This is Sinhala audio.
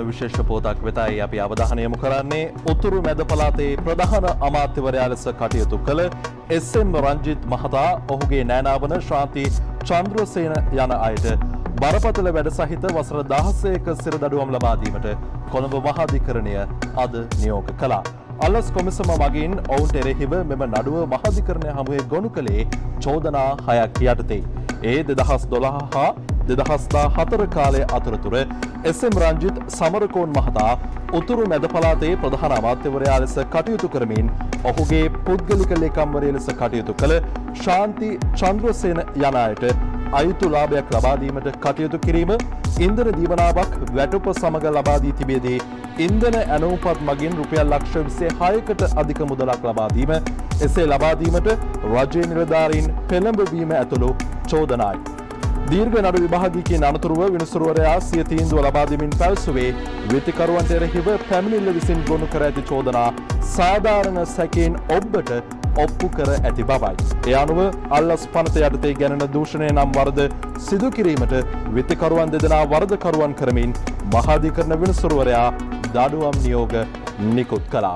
විශේෂ පොතක් වෙතයි අපි අවධානය යොමු කරන්නේ උතුරු මැද පළාතේ ප්‍රධාන අමාත්‍යවරයා ලෙස කටයුතු කළ එස්.එම්. රංජිත් මහතා ඔහුගේ නෑනා වන ශාන්ති චන්ද්‍රසේන යන අයට බරපතල වැඩ සහිත වසර 16ක සිරදඬුවම් ලබා දීමට කොළඹ මහාධිකරණය අද නියෝග කළා. අල්ලස් කොමිසම මගින් ඔවුන්ට එරෙහිව මෙම නඩුව මහාධිකරණය හමුවේ ගොනු කළේ චෝදනා 6ක් යටතේ. ඒ 2012 හා 2014 කාලය අතරතුර එස්.එම්. රංජිත් සමරකෝන් මහතා උතුරු මැද පළාතේ ප්‍රධාන අමාත්‍යවරයා ලෙස කටයුතු කරමින් ඔහුගේ පුද්ගලික ලේකම්වරයා ලෙස කටයුතු කළ ශාන්ති චන්ද්‍රසේන යන අයට අයුතු ලාභයක් ලබා දීමට කටයුතු කිරීම, ඉන්ධන දීවනාවක් වැටුප සමග ලබා දී තිබෙදී ඉන්ධන ඇණවුම්පත් මගින් රුපියල් ලක්ෂ 26කට අධික මුදලක් ලබා දීම, එසේ ලබා දීමට රජයේ නිලධාරීන් පෙළඹවීම ඇතුළු චෝදනායි. දීර්ඝ නඩු විභාගිකයන් අනතුරුව විනිසුරුවරයා සිය තීන්දුව ලබා දෙමින් පැවසුවේ විත්තිකරුවන්ට එරෙහිව පැමිණිල්ල විසින් ගොනු කර ඇති චෝදනා සාධාරණ සැකයෙන් ඔබට ඔප්පු කර ඇති බවයි. ඒ අනුව අල්ලස් පනත යටතේ ගැනෙන දූෂණය නම් වරද සිදු කිරීමට විත්තිකරුවන් දෙදෙනා වරදකරුවන් කරමින් මහාධිකරණ විනිසුරුවරයා දඩුවම් නියෝග නිකුත් කළා.